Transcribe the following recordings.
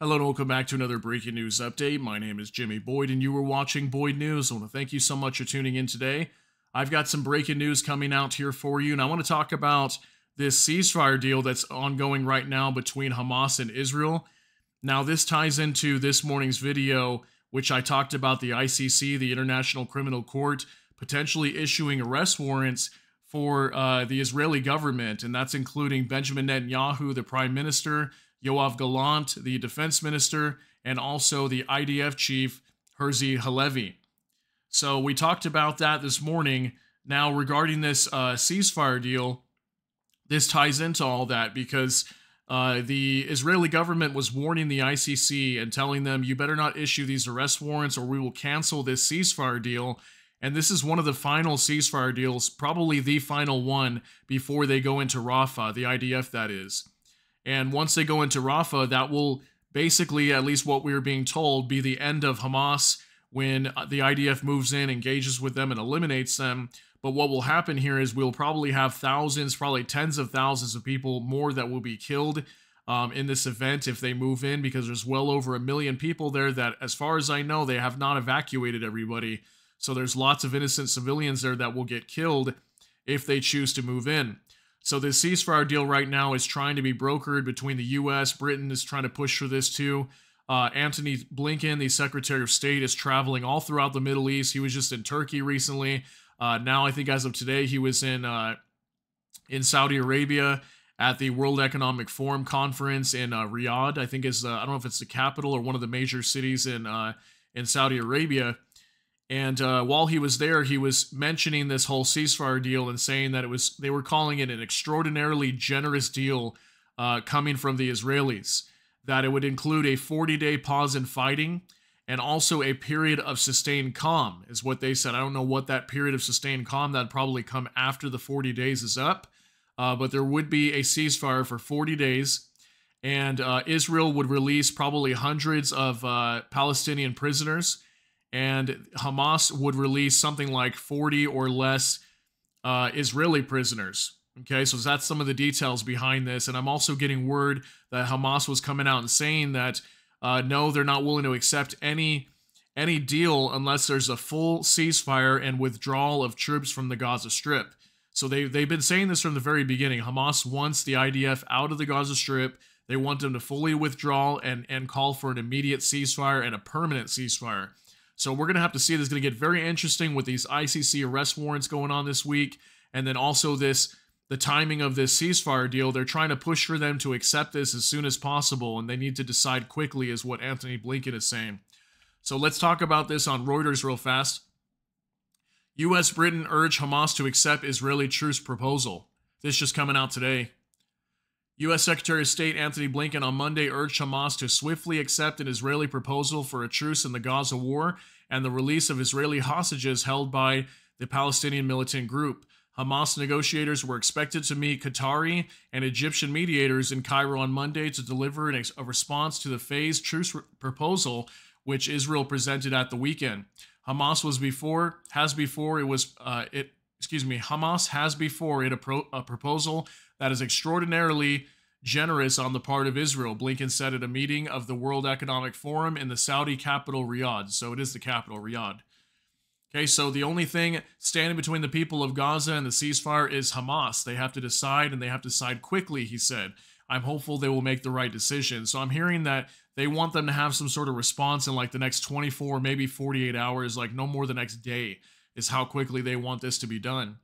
Hello and welcome back to another breaking news update. My name is Jimmy Boyd and you were watching Boyd News. I want to thank you so much for tuning in today. I've got some breaking news coming out here for you, and I want to talk about this ceasefire deal that's ongoing right now between Hamas and Israel. Now, this ties into this morning's video, which I talked about the ICC, the International Criminal Court, potentially issuing arrest warrants for the Israeli government, and that's including Benjamin Netanyahu, the Prime Minister, Yoav Gallant, the defense minister, and also the IDF chief, Herzi Halevi. So we talked about that this morning. Now, regarding this ceasefire deal, this ties into all that because the Israeli government was warning the ICC and telling them, you better not issue these arrest warrants or we will cancel this ceasefire deal. And this is one of the final ceasefire deals, probably the final one before they go into Rafah, the IDF that is. And once they go into Rafah, that will basically, at least what we were being told, be the end of Hamas when the IDF moves in, engages with them, and eliminates them. But what will happen here is we'll probably have thousands, probably tens of thousands of people more that will be killed in this event if they move in, because there's well over 1 million people there that, as far as I know, they have not evacuated everybody. So there's lots of innocent civilians there that will get killed if they choose to move in. So this ceasefire deal right now is trying to be brokered between the U.S., Britain is trying to push for this too. Antony Blinken, the Secretary of State, is traveling all throughout the Middle East. He was just in Turkey recently. Now, I think as of today, he was in Saudi Arabia at the World Economic Forum conference in Riyadh. I think is I don't know if it's the capital or one of the major cities in Saudi Arabia. And while he was there, he was mentioning this whole ceasefire deal and saying that they were calling it an extraordinarily generous deal coming from the Israelis. That it would include a 40-day pause in fighting and also a period of sustained calm, is what they said. I don't know what that period of sustained calm, that'd probably come after the 40 days is up. But there would be a ceasefire for 40 days. And Israel would release probably hundreds of Palestinian prisoners. And Hamas would release something like 40 or less Israeli prisoners. Okay, so that's some of the details behind this. And I'm also getting word that Hamas was coming out and saying that, no, they're not willing to accept any deal unless there's a full ceasefire and withdrawal of troops from the Gaza Strip. So they've been saying this from the very beginning. Hamas wants the IDF out of the Gaza Strip. They want them to fully withdraw and call for an immediate ceasefire and a permanent ceasefire. So we're going to have to see. This is going to get very interesting with these ICC arrest warrants going on this week. And then also the timing of this ceasefire deal. They're trying to push for them to accept this as soon as possible. And they need to decide quickly, is what Antony Blinken is saying. So let's talk about this on Reuters real fast. U.S. Britain urge Hamas to accept Israeli truce proposal. This just coming out today. U.S. Secretary of State Antony Blinken on Monday urged Hamas to swiftly accept an Israeli proposal for a truce in the Gaza war and the release of Israeli hostages held by the Palestinian militant group. Hamas negotiators were expected to meet Qatari and Egyptian mediators in Cairo on Monday to deliver a response to the phased truce proposal which Israel presented at the weekend. Hamas has before it a proposal that is extraordinarily generous on the part of Israel, Blinken said at a meeting of the World Economic Forum in the Saudi capital, Riyadh. So it is the capital, Riyadh. Okay, so the only thing standing between the people of Gaza and the ceasefire is Hamas. They have to decide, and they have to decide quickly, he said. I'm hopeful they will make the right decision. So I'm hearing that they want them to have some sort of response in like the next 24, maybe 48 hours, like no more the next day, is how quickly they want this to be done.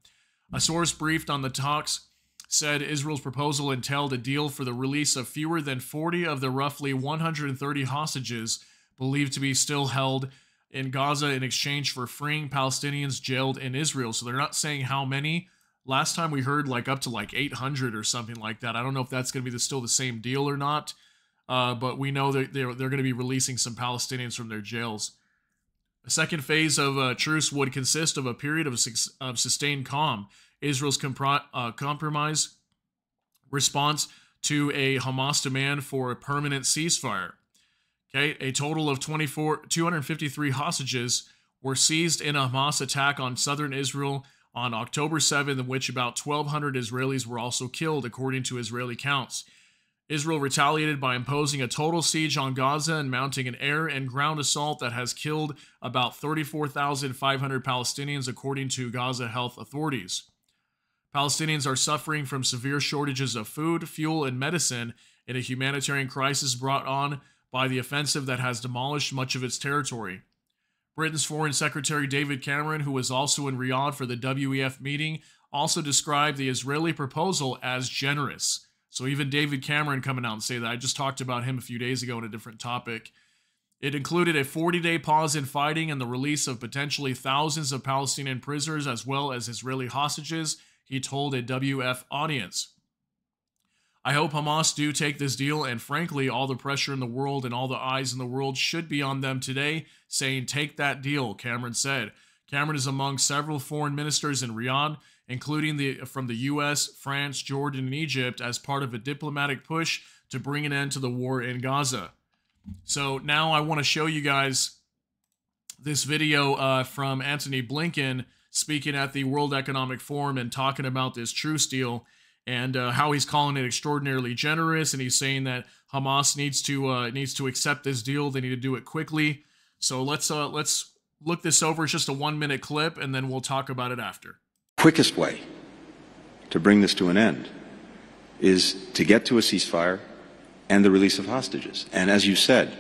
A source briefed on the talks said Israel's proposal entailed a deal for the release of fewer than 40 of the roughly 130 hostages believed to be still held in Gaza in exchange for freeing Palestinians jailed in Israel. So they're not saying how many. Last time we heard like up to like 800 or something like that. I don't know if that's going to be still the same deal or not, but we know that they're going to be releasing some Palestinians from their jails. A second phase of truce would consist of a period of sustained calm. Israel's compromise response to a Hamas demand for a permanent ceasefire. Okay, a total of 253 hostages were seized in a Hamas attack on southern Israel on October 7th, in which about 1,200 Israelis were also killed, according to Israeli counts. Israel retaliated by imposing a total siege on Gaza and mounting an air and ground assault that has killed about 34,500 Palestinians, according to Gaza health authorities. Palestinians are suffering from severe shortages of food, fuel, and medicine in a humanitarian crisis brought on by the offensive that has demolished much of its territory. Britain's Foreign Secretary David Cameron, who was also in Riyadh for the WEF meeting, also described the Israeli proposal as generous. So even David Cameron coming out and say that. I just talked about him a few days ago on a different topic. It included a 40-day pause in fighting and the release of potentially thousands of Palestinian prisoners as well as Israeli hostages, he told a WF audience. I hope Hamas do take this deal, and frankly, all the pressure in the world and all the eyes in the world should be on them today, saying take that deal, Cameron said. Cameron is among several foreign ministers in Riyadh, including from the U.S., France, Jordan, and Egypt, as part of a diplomatic push to bring an end to the war in Gaza. So now I want to show you guys this video from Antony Blinken speaking at the World Economic Forum and talking about this truce deal and how he's calling it extraordinarily generous, and he's saying that Hamas needs to accept this deal. They need to do it quickly. So let's look this over. It's just a 1-minute clip, and then we'll talk about it after. Quickest way to bring this to an end is to get to a ceasefire and the release of hostages. And as you said,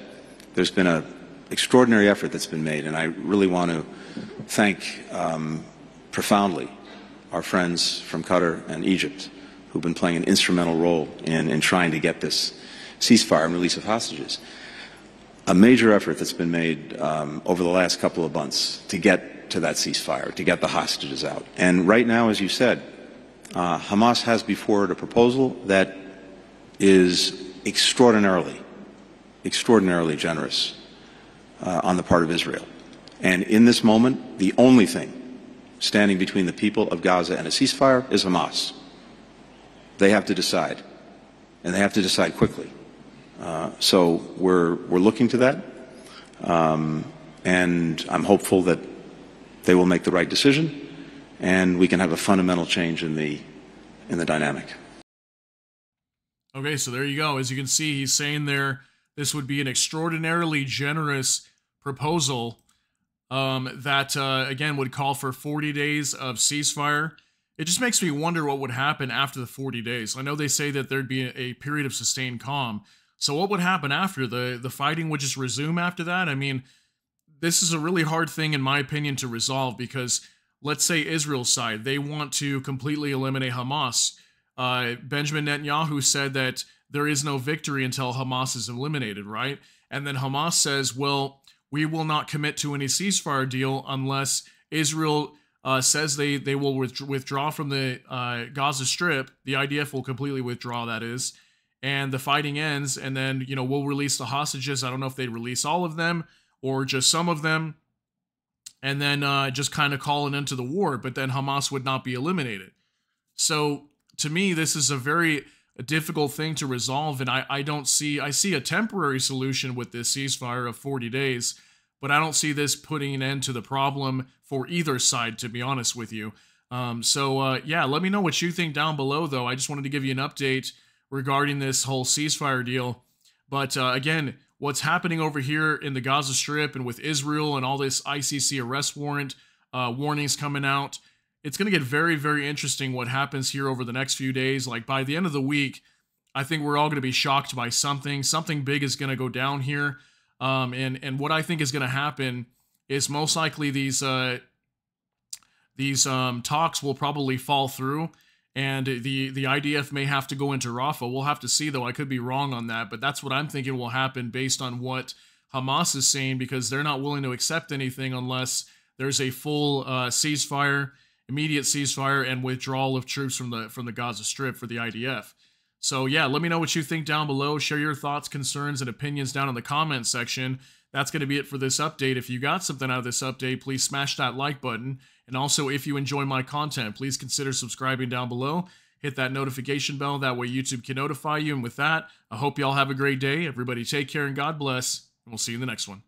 there's been an extraordinary effort that's been made, and I really want to thank profoundly our friends from Qatar and Egypt who've been playing an instrumental role in trying to get this ceasefire and release of hostages. A major effort that's been made over the last couple of months to get to that ceasefire, to get the hostages out. And right now, as you said, Hamas has before it a proposal that is extraordinarily generous on the part of Israel. And in this moment, the only thing standing between the people of Gaza and a ceasefire is Hamas. They have to decide, and they have to decide quickly. So we're looking to that, and I'm hopeful that they will make the right decision, and we can have a fundamental change in the dynamic. Okay, so there you go. As you can see, he's saying there this would be an extraordinarily generous proposal that, again, would call for 40 days of ceasefire. It just makes me wonder what would happen after the 40 days. I know they say that there'd be a period of sustained calm. So what would happen after? The fighting would just resume after that? I mean, this is a really hard thing, in my opinion, to resolve because, let's say Israel's side, they want to completely eliminate Hamas. Benjamin Netanyahu said that there is no victory until Hamas is eliminated, right? And then Hamas says, well, we will not commit to any ceasefire deal unless Israel says they will withdraw from the Gaza Strip. The IDF will completely withdraw, that is. And the fighting ends, and then, we'll release the hostages. I don't know if they'd release all of them or just some of them, and then just kind of call an end to the war, but then Hamas would not be eliminated. So, to me, this is a very difficult thing to resolve, and I see a temporary solution with this ceasefire of 40 days, but I don't see this putting an end to the problem for either side, to be honest with you. Yeah, let me know what you think down below, though. I just wanted to give you an update regarding this whole ceasefire deal. But again, what's happening over here in the Gaza Strip and with Israel and all this ICC arrest warrant warnings coming out, it's going to get very, very interesting what happens here over the next few days. Like by the end of the week, I think we're all going to be shocked by something. Something big is going to go down here. And what I think is going to happen is most likely these talks will probably fall through, and the IDF may have to go into Rafah. We'll have to see, though. I could be wrong on that, but that's what I'm thinking will happen based on what Hamas is saying, because they're not willing to accept anything unless there's a full ceasefire, immediate ceasefire, and withdrawal of troops from the Gaza Strip for the IDF. So yeah, let me know what you think down below. Share your thoughts, concerns, and opinions down in the comments section. That's going to be it for this update. If you got something out of this update, please smash that like button. And also, if you enjoy my content, please consider subscribing down below. Hit that notification bell. That way YouTube can notify you. And with that, I hope you all have a great day. Everybody take care and God bless. And we'll see you in the next one.